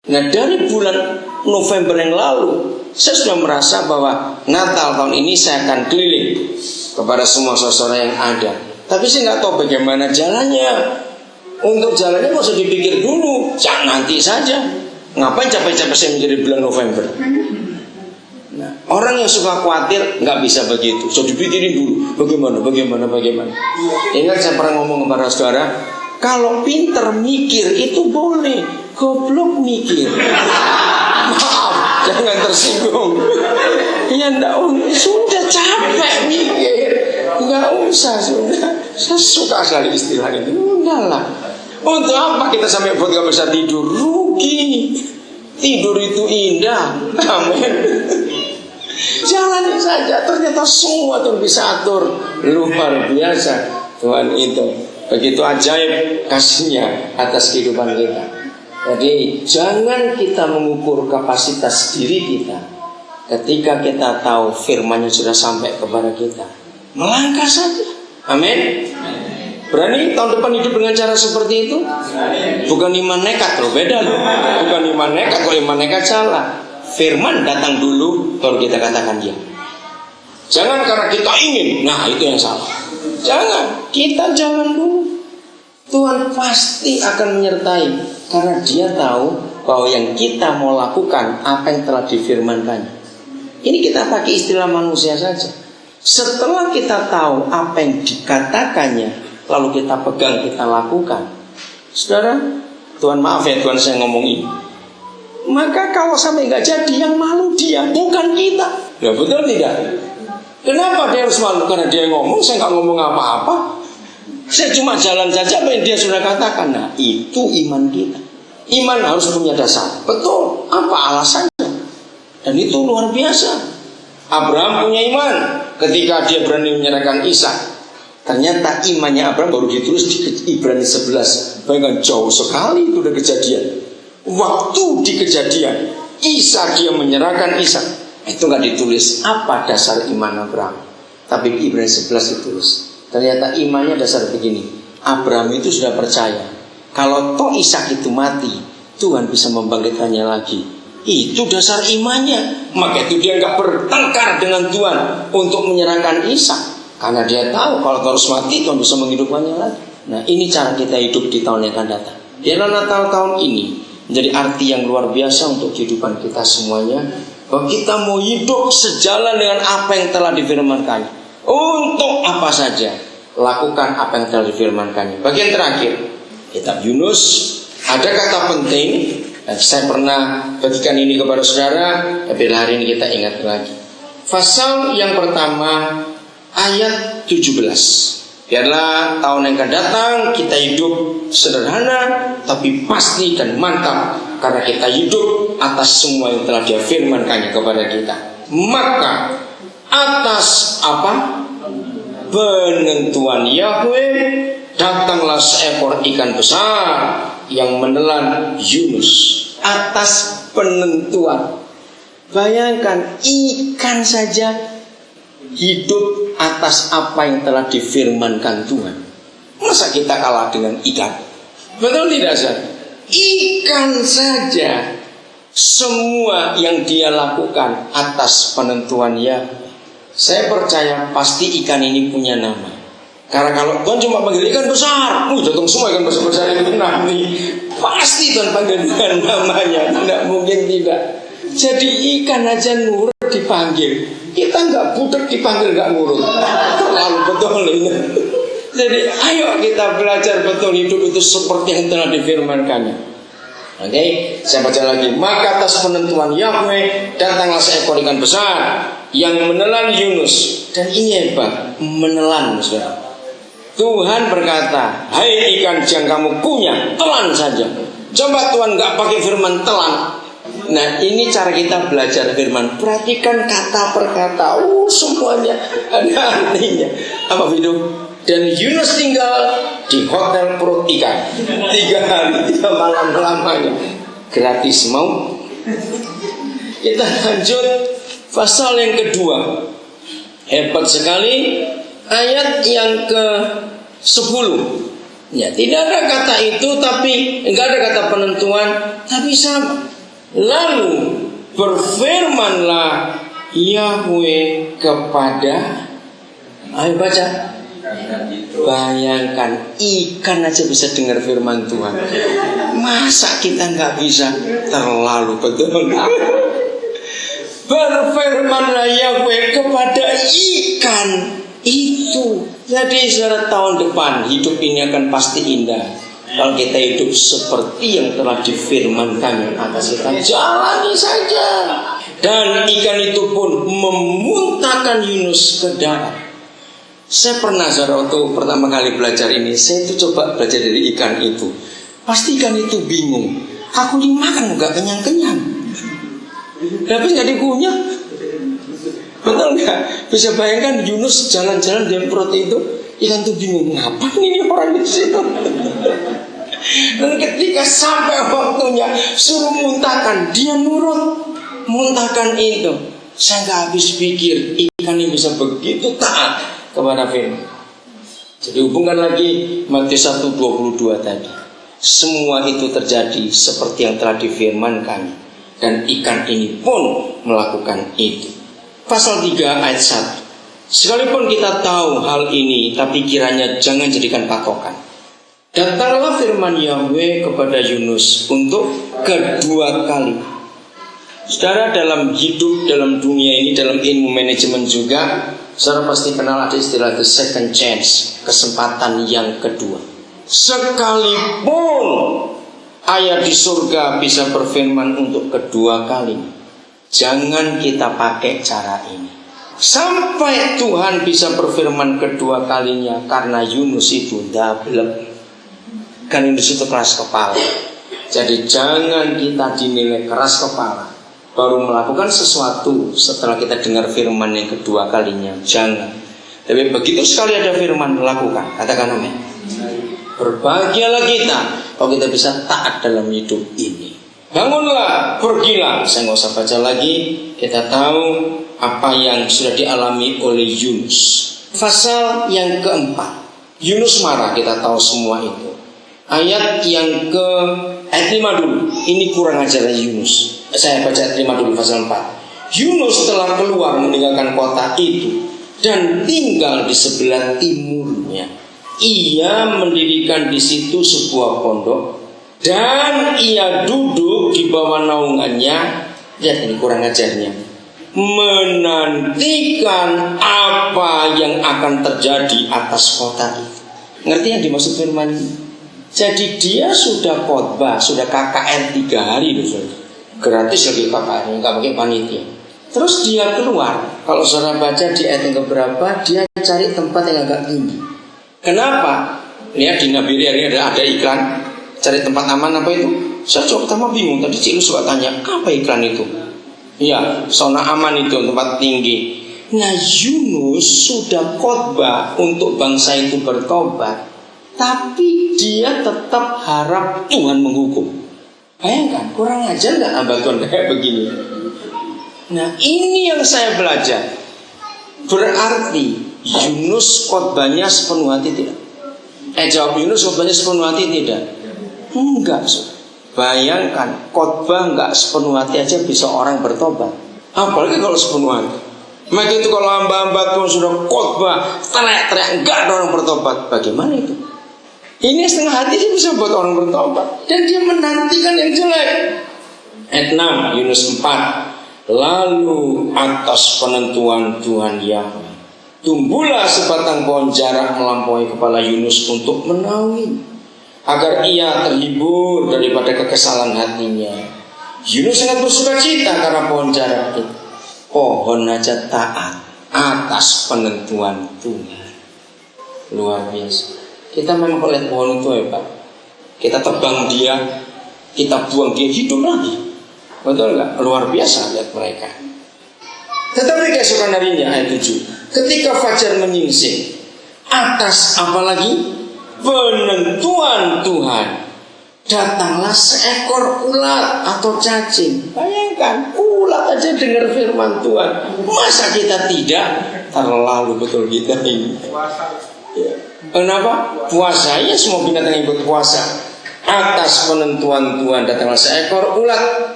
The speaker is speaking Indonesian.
Nah, dari bulan November yang lalu saya sudah merasa bahwa Natal tahun ini saya akan keliling kepada semua saudara yang ada. Tapi saya nggak tahu bagaimana jalannya. Untuk jalannya nggak usah dipikir dulu, jangan nanti saja. Ngapain capek-capek saya menjadi bulan November? Nah, orang yang suka khawatir nggak bisa begitu. So dipikirin dulu, bagaimana. Ingat saya pernah ngomong kepada saudara, kalau pinter mikir itu boleh, goblok mikir. Maaf, jangan tersinggung. Ya enggak, sudah capek mikir, nggak usah sudah. Saya suka sekali istilah itu. Udahlah. Untuk apa kita sampai buat nggak bisa tidur? Rugi. Tidur itu indah. Amin. Jalani saja, ternyata semua Tuhan bisa atur. Luar biasa Tuhan itu. Begitu ajaib kasih-Nya atas kehidupan kita. Jadi jangan kita mengukur kapasitas diri kita ketika kita tahu firman-Nya sudah sampai kepada kita. Melangkah saja. Amin. Berani tahun depan hidup dengan cara seperti itu? Bukan iman nekat loh, beda loh. Bukan iman nekat, kalau iman nekat salah. Firman datang dulu baru kita katakan ya. Jangan karena kita ingin, nah itu yang salah. Jangan, kita jangan dulu. Tuhan pasti akan menyertai karena Dia tahu bahwa yang kita mau lakukan apa yang telah difirmankannya. Ini kita pakai istilah manusia saja. Setelah kita tahu apa yang dikatakannya, lalu kita pegang, kita lakukan. Saudara, Tuhan maaf ya Tuhan saya ngomong ini. Maka kalau sampai nggak jadi, yang malu Dia, bukan kita. Ya betul tidak? Kenapa Dia harus malu? Karena Dia ngomong, saya nggak ngomong apa-apa. Saya cuma jalan saja apa yang Dia sudah katakan. Nah itu iman kita. Iman harus punya dasar. Betul, apa alasannya? Dan itu luar biasa. Abraham punya iman ketika dia berani menyerahkan Ishak. Ternyata imannya Abraham baru ditulis di Ibrani 11. Bayangkan jauh sekali itu udah kejadian. Waktu di kejadian Ishak dia menyerahkan Ishak, itu nggak ditulis apa dasar iman Abraham. Tapi di Ibrani 11 ditulis. Ternyata imannya dasar begini. Abraham itu sudah percaya kalau toh Ishak itu mati, Tuhan bisa membangkitkannya lagi. Itu dasar imannya. Maka itu dia nggak bertengkar dengan Tuhan untuk menyerahkan Ishak. Karena dia tahu kalau terus mati Tuhan bisa menghidupkannya lagi. Nah ini cara kita hidup di tahun yang akan datang. Biarlah Natal tahun ini menjadi arti yang luar biasa untuk kehidupan kita semuanya. Bahwa kita mau hidup sejalan dengan apa yang telah difirmankannya. Untuk apa saja lakukan apa yang telah difirmankannya. Bagian terakhir kitab Yunus ada kata penting. Saya pernah bagikan ini kepada saudara, tapi hari ini kita ingat lagi. Pasal yang pertama ayat 17. Biarlah tahun yang akan datang kita hidup sederhana tapi pasti dan mantap, karena kita hidup atas semua yang telah Dia firmankannya kepada kita. Maka atas apa? Penentuan Yahweh datanglah seekor ikan besar yang menelan Yunus. Atas penentuan. Bayangkan ikan saja hidup atas apa yang telah difirmankan Tuhan. Masa kita kalah dengan ikan? Betul tidak sah? Ikan saja semua yang dia lakukan atas penentuan Yahweh. Saya percaya pasti ikan ini punya nama. Karena kalau Tuhan cuma panggil ikan besar, jatuh semua ikan besar itu nanti pasti Tuhan panggil dengan namanya. Tidak mungkin tidak. Jadi ikan aja nurut dipanggil. Kita nggak budek dipanggil nggak nurut. Terlalu betul ini. Jadi ayo kita belajar betul hidup itu seperti yang telah difirmankannya. Oke, saya baca lagi. Maka atas penentuan Yahweh datanglah seekor ikan besar yang menelan Yunus. Dan ini hebat, menelan saudara. Tuhan berkata, hai ikan yang kamu kunyah, telan saja. Coba Tuhan nggak pakai firman telan. Nah ini cara kita belajar firman. Perhatikan kata per kata. Semuanya ada artinya. Apa itu? Dan Yunus tinggal di hotel perut ikan 3 hari 3 malam lamanya. Gratis mau? Kita lanjut pasal yang kedua. Hebat sekali. Ayat yang ke-10. Ya, tidak ada kata itu, tapi enggak ada kata penentuan, tapi sama. Lalu berfirmanlah Yahweh kepada, ayo baca. Bayangkan, ikan aja bisa dengar firman Tuhan. Masa kita nggak bisa? Terlalu betul. Berfirmanlah Yahweh kepada ikan itu. Jadi saudara, tahun depan hidup ini akan pasti indah kalau kita hidup seperti yang telah difirmankan atas kita. Jalani saja. Dan ikan itu pun memuntahkan Yunus ke darat. Saya pernah, saudara, waktu pertama kali belajar ini, saya itu coba belajar dari ikan itu. Pasti ikan itu bingung. Aku dimakan nggak kenyang-kenyang. Tapi nggak dikunyah. Betul nggak? Bisa bayangkan Yunus jalan-jalan di perut itu, ikan itu bingung. Ngapain ini orang di situ? Dan ketika sampai waktunya suruh muntahkan, dia nurut muntahkan itu. Saya nggak habis pikir ikan ini bisa begitu taat kepada firman. Jadi hubungkan lagi Matius 1:22 tadi. Semua itu terjadi seperti yang telah difirmankan, dan ikan ini pun melakukan itu. Pasal 3 ayat 1. Sekalipun kita tahu hal ini, tapi kiranya jangan jadikan patokan. Datanglah firman Yahweh kepada Yunus untuk kedua kali. Saudara, dalam hidup, dalam dunia ini, dalam ilmu manajemen juga, saudara pasti kenal ada istilah the second chance, kesempatan yang kedua. Sekalipun ayah di surga bisa berfirman untuk kedua kali, jangan kita pakai cara ini. Sampai Tuhan bisa berfirman kedua kalinya, karena Yunus itu dablek. Kan Yunus itu keras kepala. Jadi jangan kita dinilai keras kepala baru melakukan sesuatu setelah kita dengar firman yang kedua kalinya. Jangan. Tapi begitu sekali ada firman, lakukan. Katakan amin. Berbahagialah kita kalau kita bisa taat dalam hidup ini. Bangunlah, pergilah. Saya nggak usah baca lagi. Kita tahu apa yang sudah dialami oleh Yunus. Pasal yang keempat, Yunus marah. Kita tahu semua itu. Ayat yang ke ayat 5 dulu. Ini kurang ajar Yunus. Saya baca ayat 5 dulu, pasal 4. Yunus telah keluar meninggalkan kota itu dan tinggal di sebelah timurnya. Ia mendirikan di situ sebuah pondok dan ia duduk di bawah naungannya. Lihat ini kurang ajarnya. Menantikan apa yang akan terjadi atas kota itu. Ngerti yang dimaksud firman ini? Jadi dia sudah khotbah, sudah KKR 3 hari loh, gratis lagi KKR, nggak pakai panitia. Terus dia keluar. Kalau saudara baca di ayat yang keberapa, dia cari tempat yang agak tinggi. Kenapa? Lihat di Nabi ini ada iklan cari tempat aman apa itu? Saya coba pertama bingung. Tadi Cik Lu suka tanya apa iklan itu? Iya, zona aman itu tempat tinggi. Nah, Yunus sudah khotbah untuk bangsa itu bertobat, tapi dia tetap harap Tuhan menghukum. Bayangkan, kurang ajar nggak abatuan kayak begini? Nah, ini yang saya belajar. Berarti Yunus khotbahnya sepenuh hati tidak? Jawab Yunus khotbahnya sepenuh hati tidak? Enggak. Bayangkan, khotbah nggak sepenuh hati aja bisa orang bertobat. Apalagi kalau sepenuh hati. Maka itu kalau hamba-hamba Tuhan sudah khotbah teriak-teriak nggak ada orang bertobat, bagaimana itu? Ini setengah hati sih bisa buat orang bertobat. Dan dia menantikan yang jelek. Ayat 6 Yunus 4. Lalu atas penentuan Tuhan Yahweh tumbuhlah sebatang pohon jarak melampaui kepala Yunus untuk menaungi, agar ia terhibur daripada kekesalan hatinya. Yunus sangat bersuka cita karena pohon jarak itu. Pohon aja taat atas penentuan Tuhan. Luar biasa. Kita memang lihat pohon itu hebat. Kita tebang dia, kita buang dia, hidup lagi. Betul nggak? Luar biasa lihat mereka. Tetapi keesokan harinya ayat 7, ketika fajar menyingsing, atas apalagi penentuan Tuhan, datanglah seekor ulat atau cacing. Bayangkan, ulat aja dengar firman Tuhan. Masa kita tidak? Terlalu betul kita ini. Kenapa? Puasanya semua binatang yang berpuasa. Atas penentuan Tuhan datanglah seekor ulat